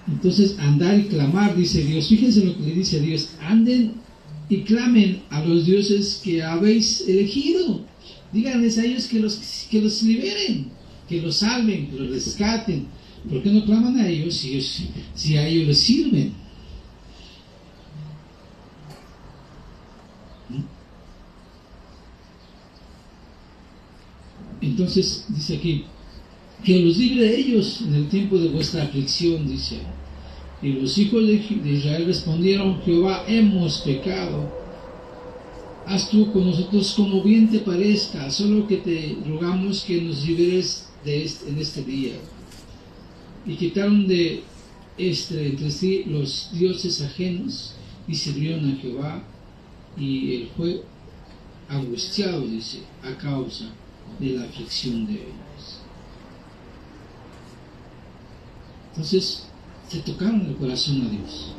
S1: Entonces, andar y clamar, dice Dios. Fíjense lo que le dice Dios: anden y clamen a los dioses que habéis elegido. Díganles a ellos que los liberen, que los salven, que los rescaten. ¿Por qué no claman a ellos si a ellos les sirven? Entonces dice aquí que los libre de ellos en el tiempo de vuestra aflicción, dice. Y los hijos de Israel respondieron: Jehová, hemos pecado haz tú con nosotros como bien te parezca, solo que te rogamos que nos liberes en este día. Y quitaron de entre sí los dioses ajenos y sirvieron a Jehová, y él fue angustiado, dice, a causa de la aflicción de ellos. Entonces, se tocaron el corazón a Dios.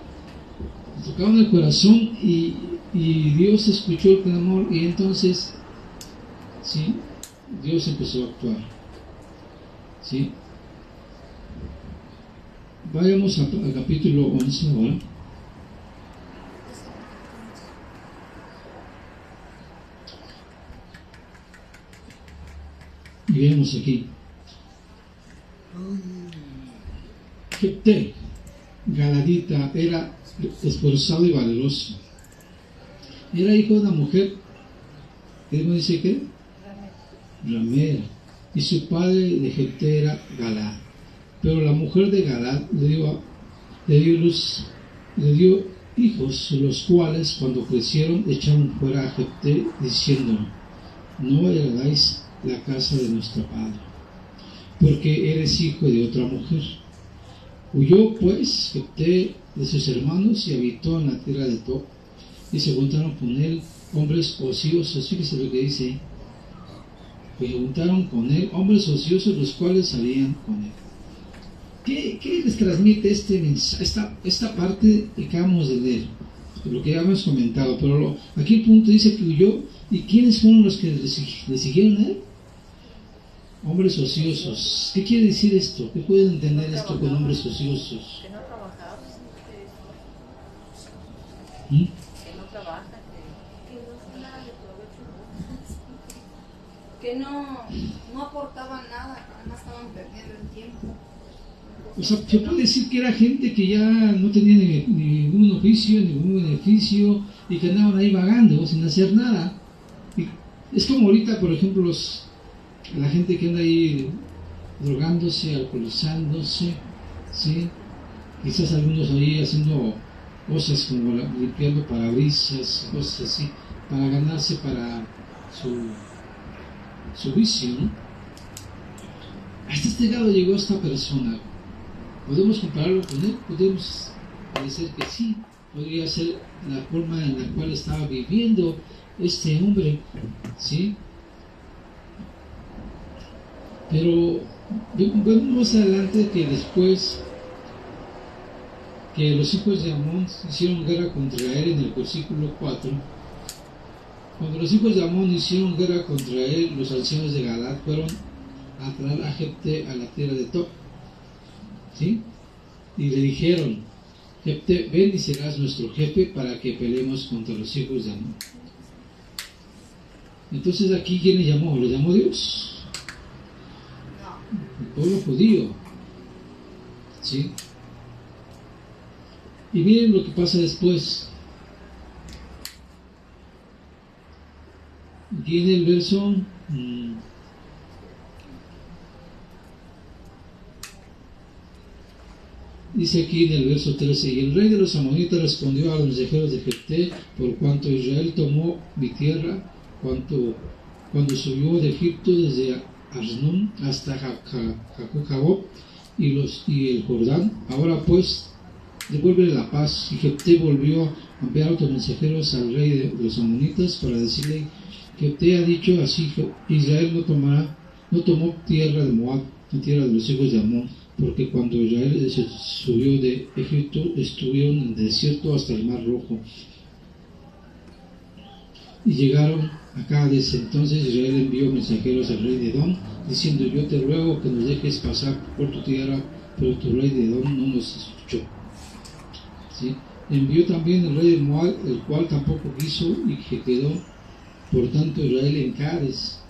S1: Se tocaron el corazón y Dios escuchó el clamor, y entonces, ¿sí?, Dios empezó a actuar. ¿Sí? Vayamos al capítulo 11 ahora. Y vemos aquí. Jefté, galadita, era esforzado y valeroso. Era hijo de una mujer, ¿qué dice que? Ramera. Y su padre de Jefté era Galad. Pero la mujer de Galad le dio hijos, los cuales cuando crecieron echaron fuera a Jefté, diciendo: no heredáis la casa de nuestro padre, porque eres hijo de otra mujer. Huyó pues Jefté de sus hermanos y habitó en la tierra de Tob, y se juntaron con él hombres ociosos. Fíjese lo que dice: que juntaron con él hombres ociosos, los cuales salían con él. ¿Qué les transmite este mensaje, esta parte que acabamos de leer? Lo que ya hemos comentado, pero aquí el punto dice que huyó. ¿Y quiénes fueron los que le siguieron a él? Hombres ociosos. ¿Qué quiere decir esto? ¿Qué pueden entender esto con hombres ociosos?
S6: Que no trabajaban.
S1: ¿Mm?
S6: Que no trabajan.
S5: Que no fue nada de provecho.
S6: Que no aportaban nada, que además estaban perdiendo el tiempo.
S1: O sea, se puede decir que era gente que ya no tenía ningún oficio, ningún beneficio, y que andaban ahí vagando sin hacer nada. Y es como ahorita, por ejemplo, la gente que anda ahí drogándose, alcoholizándose, ¿sí? Quizás algunos ahí haciendo cosas como limpiando parabrisas, cosas así, para ganarse para su vicio, ¿no? Hasta este grado llegó esta persona. ¿Podemos compararlo con él? Podemos decir que sí. Podría ser la forma en la cual estaba viviendo este hombre, ¿sí? Pero vemos más adelante que después que los hijos de Amón hicieron guerra contra él, en el versículo 4. Cuando los hijos de Amón hicieron guerra contra él, los ancianos de Galad fueron a traer a Jefté a la tierra de Tob, ¿sí? Y le dijeron: Jefté, ven y serás nuestro jefe para que peleemos contra los hijos de Amón. Entonces aquí, ¿quién le llamó? ¿Lo llamó Dios? El pueblo judío, ¿sí? Y miren lo que pasa después. Aquí en el verso dice aquí en el verso 13: y el rey de los amonitas respondió a los mensajeros de Jefté: por cuanto Israel tomó mi tierra, cuando subió de Egipto desde Arnón hasta Jacob y el Jordán, ahora pues devuélvele la paz. Y Jefté volvió a enviar otros mensajeros al rey de los amonitas para decirle: Jefté ha dicho así: Israel no tomó tierra de Moab, ni tierra de los hijos de Amón, porque cuando Israel se subió de Egipto, estuvieron en el desierto hasta el Mar Rojo, y llegaron a Cádiz. Entonces Israel envió mensajeros al rey de Edom, diciendo: yo te ruego que nos dejes pasar por tu tierra, pero tu rey de Edom no nos escuchó. ¿Sí? Envió también el rey de Moab, el cual tampoco quiso, y que quedó por tanto Israel en Cádiz.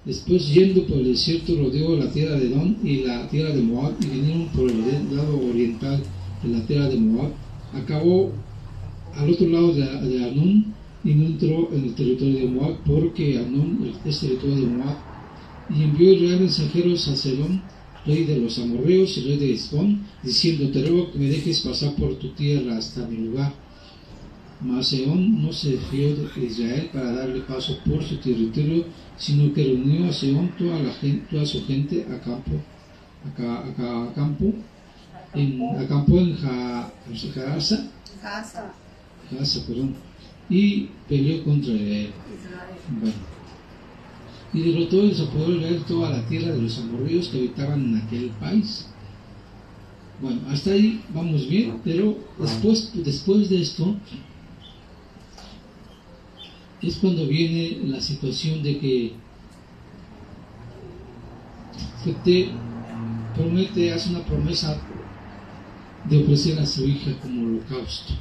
S1: Después, yendo por el desierto, rodeó la tierra de Edom y la tierra de Moab, y vinieron por el lado oriental de la tierra de Moab. Acabó al otro lado de Arnón, y no entró en el territorio de Moab, porque Arnón es territorio de Moab. Y envió Israel mensajeros a Selón, rey de los amorreos y rey de Hesbón, diciendo: te ruego que me dejes pasar por tu tierra hasta mi lugar. Mas Sehón no se fió de Israel para darle paso por su territorio, sino que reunió a Sehón toda su gente acampó en Gaza, y peleó contra Israel. Bueno, y derrotó y se apoderó de Israel toda la tierra de los amorreos que habitaban en aquel país. Bueno, hasta ahí vamos bien, pero después de esto es cuando viene la situación de que Jefté hace una promesa de ofrecer a su hija como holocausto.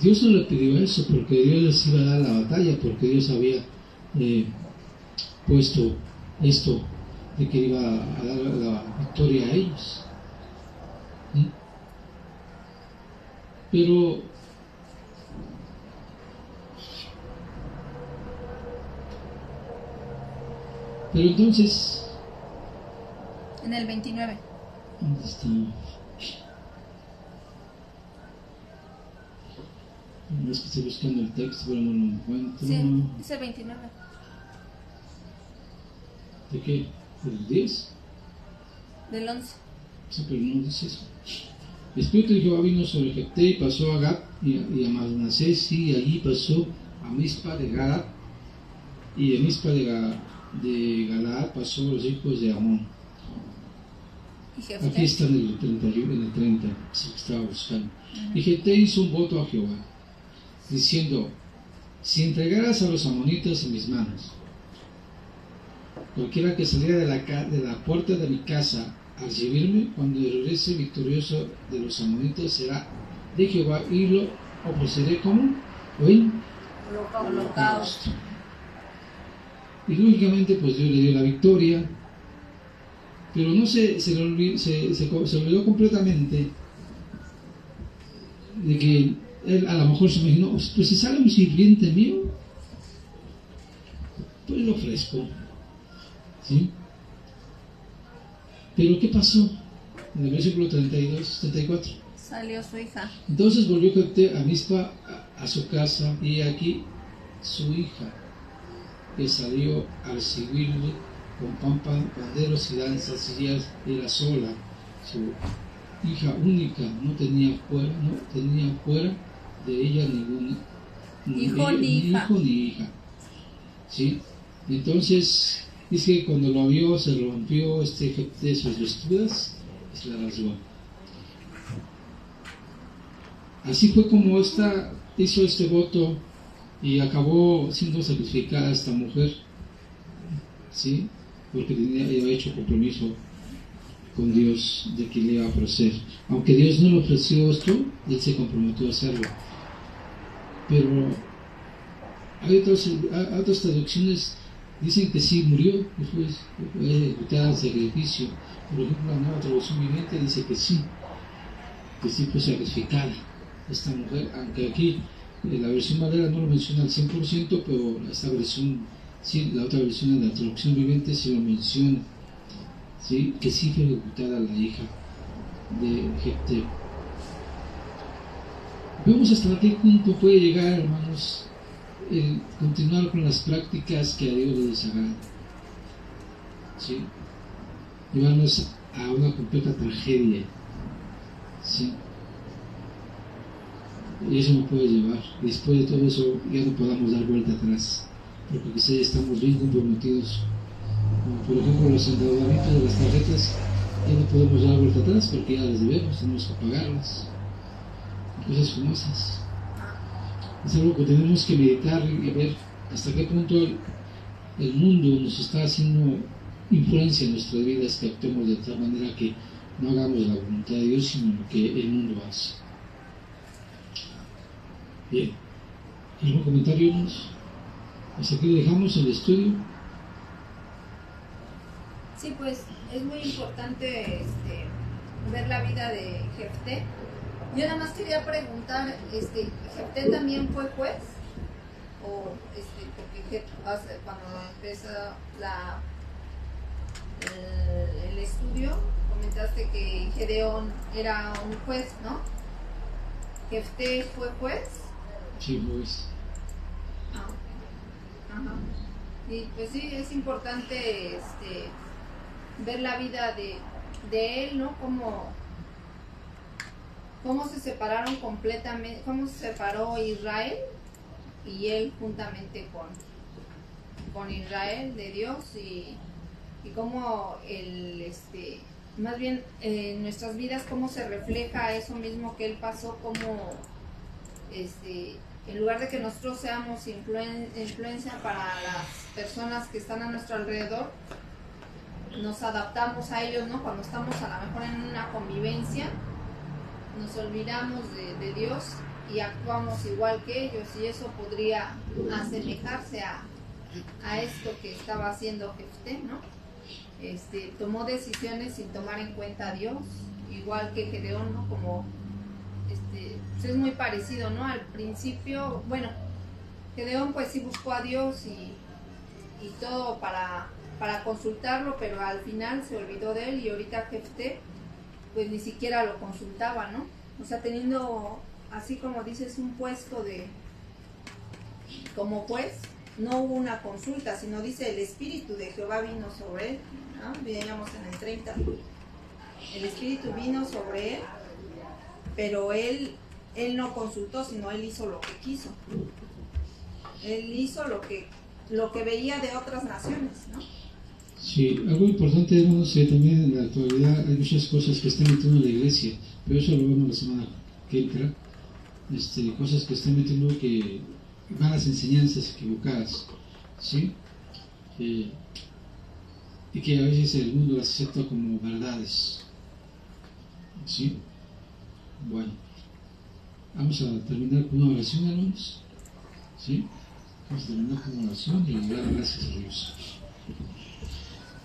S1: Dios no le pidió eso porque Dios les iba a dar la batalla, porque Dios había puesto esto de que iba a dar la victoria a ellos. Pero entonces,
S6: en el 29.
S1: ¿dónde está? No es que estoy buscando el texto, pero no lo encuentro.
S6: Sí, dice 29.
S1: ¿De qué? ¿Del 10?
S6: Del 11.
S1: Sí, pero no dice eso. El Espíritu de Jehová vino sobre Jefté y pasó a Gat y a Manasés, y allí pasó a Mizpa de Galaad, y de Mizpa de Galaad pasó a los hijos de Amón. Aquí está en el 31, en el 30, si estaba buscando. Y Jefté hizo un voto a Jehová, diciendo: si entregaras a los amonitas en mis manos, cualquiera que saliera de la puerta de mi casa a recibirme, cuando regrese victorioso de los amonitas, será de Jehová, y lo ofreceré como holocausto. Y lógicamente pues Dios le dio la victoria, pero no se olvidó completamente de que él a lo mejor se imaginó: pues si sale un sirviente mío, pues lo ofrezco, ¿sí? Pero ¿qué pasó? En el versículo 34.
S6: Salió su hija.
S1: Entonces volvió Jefté a Mizpa, a su casa, y aquí su hija, que salió a recibirle con panderos y danzas, y ella era sola, su hija única, no tenía fuera de ella ningún
S6: hijo ni hija.
S1: ¿Sí? Entonces dice que cuando lo vio, se rompió Jefté sus vestiduras y se la rasgó. Así fue como hizo este voto, y acabó siendo sacrificada esta mujer, ¿sí? Porque había hecho compromiso con Dios de que le iba a ofrecer. Aunque Dios no le ofreció esto, él se comprometió a hacerlo. Pero hay otras traducciones dicen que sí murió, que fue ejecutada en sacrificio. Por ejemplo, la Nueva Traducción Viviente dice que sí fue sacrificada esta mujer, aunque aquí la versión Valera no lo menciona al 100%, pero esta versión, sí, la otra versión de la Traducción Viviente sí lo menciona, ¿sí? Que sí fue ejecutada la hija de Jefté. Vemos hasta qué punto puede llegar, hermanos, el continuar con las prácticas que a Dios le desagradan, ¿sí? Llevarnos a una completa tragedia, ¿sí? Y eso no puede llevar. Y después de todo eso ya no podamos dar vuelta atrás, porque quizás ya estamos bien comprometidos. Como por ejemplo los endeudamientos de las tarjetas, ya no podemos dar vuelta atrás porque ya las debemos, tenemos que pagarlas. Cosas como esas. Es algo que tenemos que meditar y ver hasta qué punto el mundo nos está haciendo influencia en nuestras vidas, que actuemos de tal manera que no hagamos la voluntad de Dios, sino lo que el mundo hace. Bien, ¿algún comentario? Hasta aquí dejamos el estudio.
S6: Sí, pues es muy importante ver la vida de Jefté. Yo nada más quería preguntar, ¿Jefté también fue juez? O porque cuando empieza el estudio, comentaste que Gedeón era un juez, ¿no? Jefté fue juez.
S1: Sí, pues.
S6: Ah, ok. Ajá. Y pues sí, es importante ver la vida de él, ¿no? Cómo se separaron completamente, cómo se separó Israel y él juntamente con Israel de Dios y cómo más bien en nuestras vidas cómo se refleja eso mismo que él pasó, cómo en lugar de que nosotros seamos influencia para las personas que están a nuestro alrededor, nos adaptamos a ellos, ¿no? Cuando estamos a lo mejor en una convivencia, nos olvidamos de Dios y actuamos igual que ellos, y eso podría asemejarse a esto que estaba haciendo Jefté, ¿no? Tomó decisiones sin tomar en cuenta a Dios, igual que Gedeón, ¿no? Como pues es muy parecido, ¿no? Al principio, bueno, Gedeón pues sí buscó a Dios y todo para consultarlo, pero al final se olvidó de él, y ahorita Jefté pues ni siquiera lo consultaba, ¿no? O sea, teniendo, así como dices, un puesto como juez, no hubo una consulta, sino dice el Espíritu de Jehová vino sobre él, ¿no? Veíamos en el 30. El Espíritu vino sobre él, pero él no consultó, sino él hizo lo que quiso. Él hizo lo que veía de otras naciones, ¿no?
S1: Sí, algo importante, hermanos, también en la actualidad hay muchas cosas que están metiendo en la iglesia, pero eso lo vemos la semana que entra, cosas que están metiendo que malas enseñanzas equivocadas, ¿sí? Y que a veces el mundo las acepta como verdades, ¿sí? Bueno, vamos a terminar con una oración, hermanos, ¿sí? Vamos a terminar con una oración y dar gracias a Dios.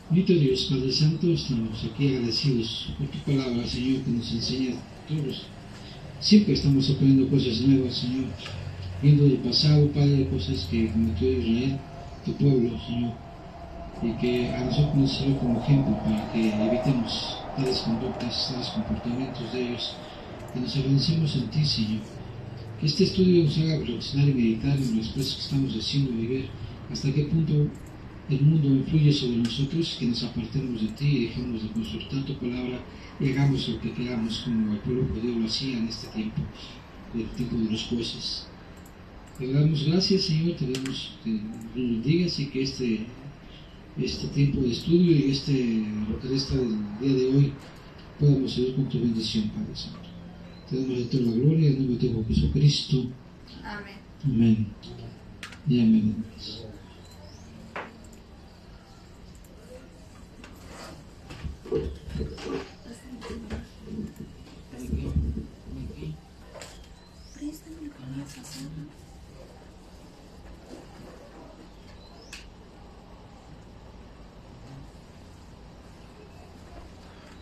S1: Bendito Dios, Padre Santo, estamos aquí agradecidos por tu palabra, Señor, que nos enseña todos. Siempre estamos aprendiendo cosas nuevas, Señor, viendo del pasado, Padre, cosas que cometió Israel, tu pueblo, Señor, y que a nosotros nos sirve como ejemplo para que evitemos tales conductas, tales comportamientos de ellos, que nos avancemos en ti, Señor. Que este estudio nos haga reflexionar y meditar en los pasos que estamos haciendo y ver hasta qué punto el mundo influye sobre nosotros, que nos apartemos de ti y dejemos de consultar tu palabra y hagamos lo que queramos, como el pueblo judío lo hacía en este tiempo, el tiempo de los jueces. Te damos gracias, Señor, te damos que nos bendigas y que este tiempo de estudio y lo que resta del día de hoy podamos seguir con tu bendición, Padre Santo. Te damos de toda la gloria en nombre de tu Hijo Jesucristo.
S6: Amén.
S1: Amén. Y amén.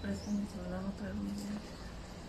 S3: Préstame el celular otra vez.